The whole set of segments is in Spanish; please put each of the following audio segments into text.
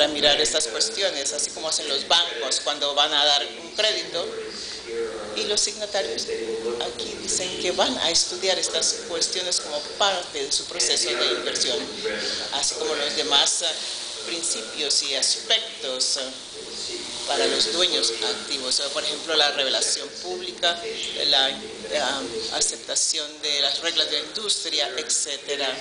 para mirar estas cuestiones, así como hacen los bancos cuando van a dar un crédito. Y los signatarios aquí dicen que van a estudiar estas cuestiones como parte de su proceso de inversión, así como los demás principios y aspectos para los dueños activos. Por ejemplo, la revelación pública, la aceptación de las reglas de la industria, etcétera.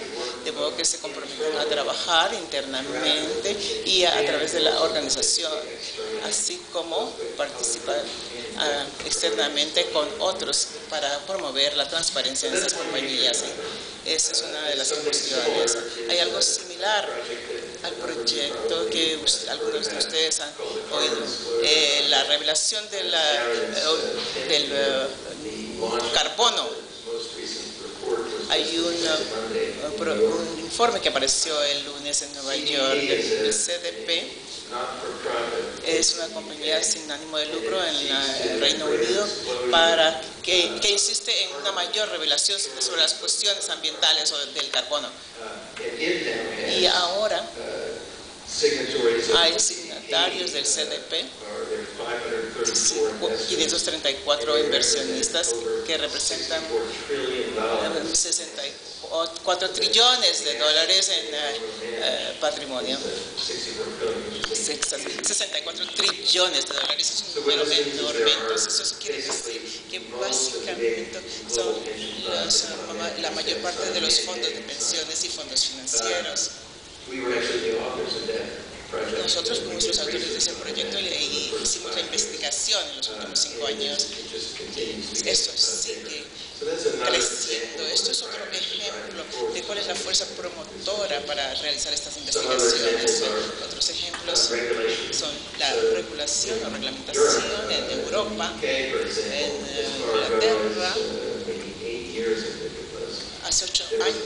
De modo que se comprometen a trabajar internamente y a través de la organización, así como participar externamente con otros para promover la transparencia en estas compañías. Esa es una de las cuestiones. Hay algo similar al proyecto que algunos de ustedes han oído, la revelación del carbono. Hay un informe que apareció el lunes en Nueva York. El CDP es una compañía sin ánimo de lucro en el Reino Unido que insiste en una mayor revelación sobre las cuestiones ambientales o del carbono. Y ahora hay signatarios del CDP, 534 inversionistas que representan 64 trillones de dólares en patrimonio. 64 trillones de dólares es un número enorme. Entonces eso quiere decir que básicamente son la mayor parte de los fondos de pensiones y fondos financieros. Nosotros fuimos los autores de ese proyecto y hicimos la investigación en los últimos 5 años. Esto sigue creciendo. Esto es otro ejemplo de cuál es la fuerza promotora para realizar estas investigaciones. Otros ejemplos son la regulación o reglamentación en Europa, en Inglaterra. Hace 8 años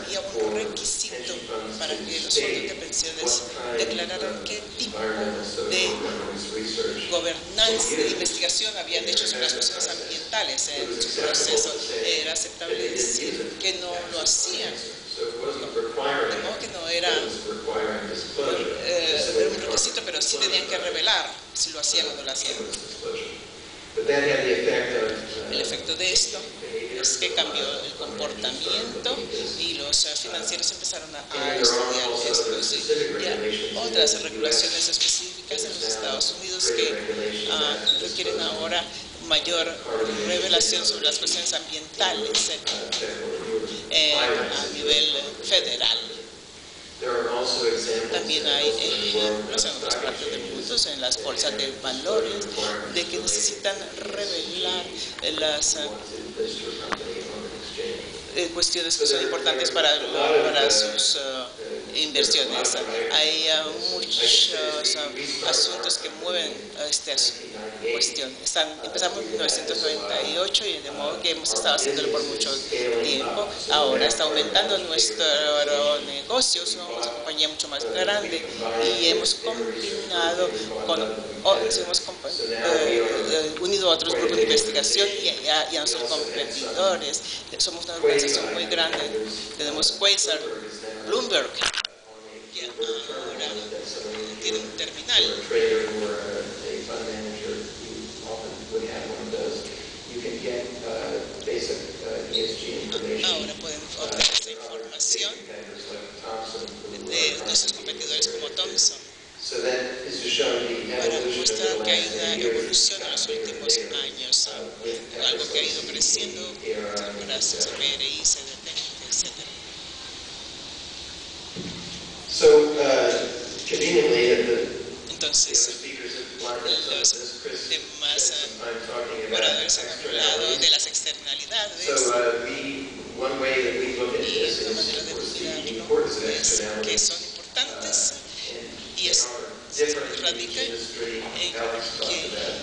había un requisito para que los fondos de pensiones declararan qué tipo de gobernanza, de investigación habían hecho sobre las cuestiones ambientales en su proceso. Era aceptable decir que no lo hacían. De modo que no era un requisito, pero sí tenían que revelar si lo hacían o no lo hacían. El efecto de esto es que cambió el comportamiento y los financieros empezaron a estudiar esto. Y hay otras regulaciones específicas en los Estados Unidos que requieren ahora mayor revelación sobre las cuestiones ambientales a nivel federal. También hay ejemplos en otras partes del mundo, en las bolsas de valores, de que necesitan revelar las cuestiones que son importantes para sus inversiones. Hay muchos asuntos que mueven esta cuestión. Empezamos en 1998 y de modo que hemos estado haciéndolo por mucho tiempo. Ahora está aumentando nuestro negocio, somos una compañía mucho más grande y hemos combinado hemos unido a otros grupos de investigación y a nuestros competidores. Somos una organización muy grande. Tenemos Quasar, Bloomberg, que ahora tiene un terminal. Ahora pueden obtener esta información de nuestros competidores como Thomson, para mostrar que hay una evolución en los últimos años, algo que ha ido creciendo gracias a PRI, CDT, etc. Entonces, los demás oradores han hablado de las externalidades. Y una manera de mirarlo es que son importantes y radica en que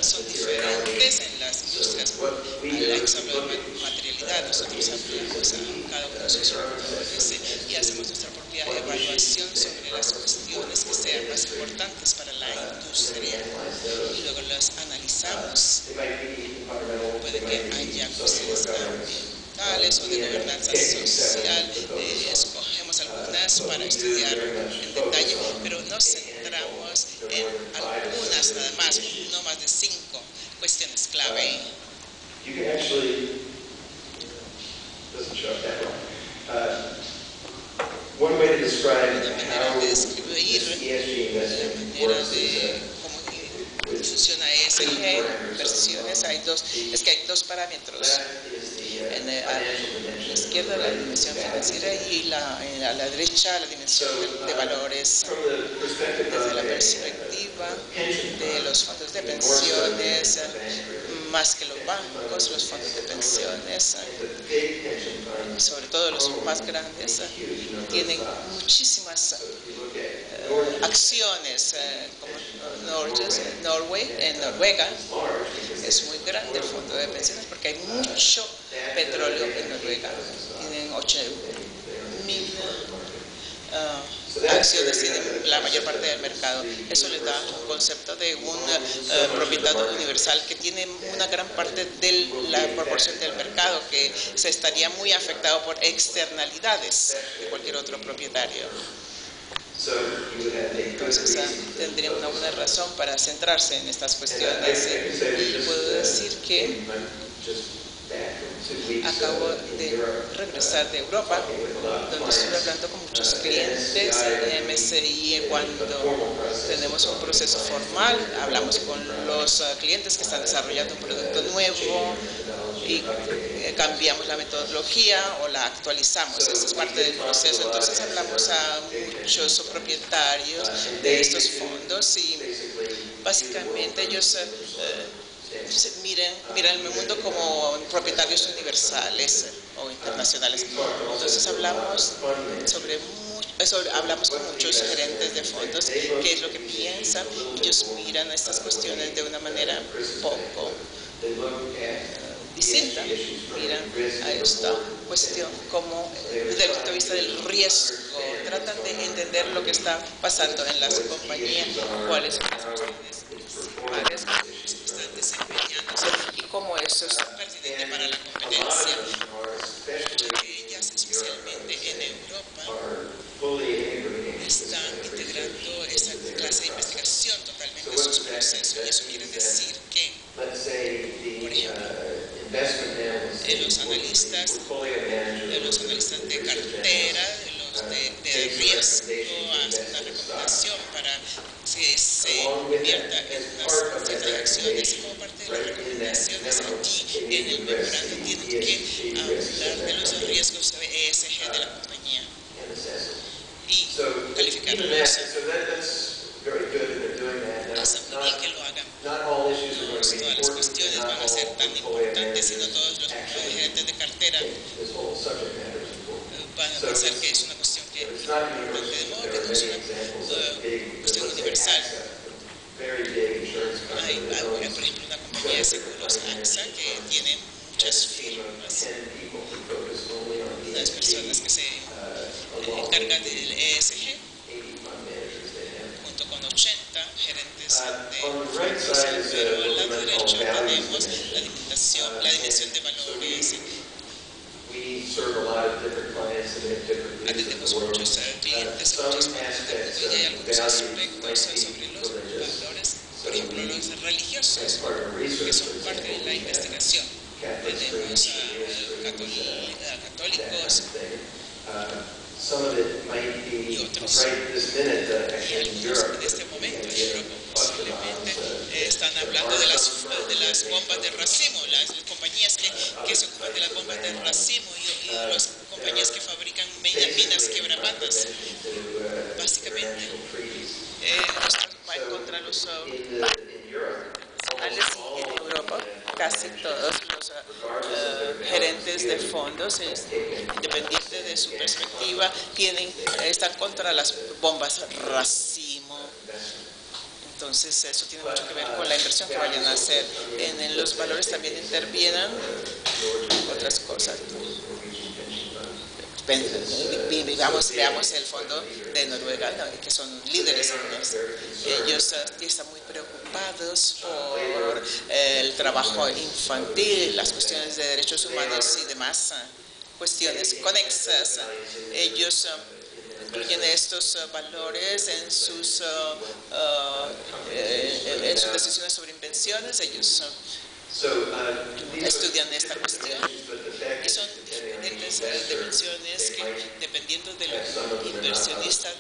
son diferentes en las industrias. Alex habló de materialidad, nosotros hablamos a cada uno de sus factores y hacemos nuestra propia evaluación sobre las cuestiones que sean más importantes para la industria y luego las analizamos. Puede que haya cuestiones ambientales o de gobernanza social, escogemos algunas para estudiar en detalle, pero nos centramos centrarnos en algunas nada más, no más de 5 cuestiones clave. You can actually, doesn't show up that well. One way to describe how this ESG investing works is cómo funciona ESG, inversiones, es que hay dos parámetros. A la izquierda la dimensión financiera y a la derecha la dimensión de valores. Desde la perspectiva de los fondos de pensiones, más que los bancos, los fondos de pensiones, sobre todo los más grandes, tienen muchísimas acciones, como Noruega es muy grande el fondo de pensiones porque hay mucho petróleo en Noruega. Tienen 8.000 acciones, tienen la mayor parte del mercado. Eso les da un concepto de un propietario universal que tiene una gran parte de la proporción del mercado que se estaría muy afectado por externalidades de cualquier otro propietario. Entonces tendría una buena razón para centrarse en estas cuestiones y puedo decir que acabo de regresar de Europa, donde estuve hablando con muchos clientes en MSCI. Cuando tenemos un proceso formal, hablamos con los clientes que están desarrollando un producto nuevo y cambiamos la metodología o la actualizamos. Esto es parte del proceso. Entonces hablamos a muchos propietarios de estos fondos y básicamente ellos miran el mundo como propietarios universales o internacionales. Entonces hablamos hablamos con muchos gerentes de fondos, qué es lo que piensan. Ellos miran estas cuestiones de una manera poco distinta, miran a esta cuestión como desde el punto de vista del riesgo, tratan de entender lo que está pasando en las compañías, cuáles son las cuestiones principales que están desempeñándose y cómo eso es pertinente para la competencia. Ellas, especialmente en Europa, están integrando esa clase de investigación totalmente en sus procesos, y eso quiere decir que, por ejemplo, los analistas de cartera, de riesgo, hacen una recomendación para que se invierta en unas ciertas acciones, y como parte de las recomendaciones allí en el memorando tienen que hablar de los riesgos ESG de la compañía y calificarlos. Está muy bien que lo hagan. No todas las cuestiones van a ser tan importantes, sino todos los gerentes de cartera van a pensar que es una cuestión que es importante, de modo que no es una cuestión universal. Hay, por ejemplo, una compañía de seguros, AXA, que tiene muchas firmas, unas personas que se encargan del ESG, junto con 80 gerentes de fondos, pero al lado derecho tenemos la dimensión de valores. Atendemos muchos clientes en muchas partes del mundo y hay algunos aspectos sobre los valores, por ejemplo los religiosos, que son parte de la investigación. Tenemos católicos y otros. Y algunos en este momento en Europa posiblemente están hablando de las bombas de racimo, las compañías que se ocupan de las bombas de racimo y las compañías que fabrican minas quebrapantas. Básicamente, va contra los nacionales, y en Europa casi todos los gerentes de fondos, independiente de su perspectiva, están contra las bombas racimo. Entonces eso tiene mucho que ver con la inversión que vayan a hacer. En los valores también intervienen otras cosas. Veamos el fondo de Noruega, que son líderes en eso. Ellos están muy preocupados por el trabajo infantil, las cuestiones de derechos humanos y demás cuestiones conexas. Ellos incluyen estos valores en sus decisiones sobre inversiones. Ellos estudian esta cuestión y son diferentes dimensiones que, dependiendo del inversionista,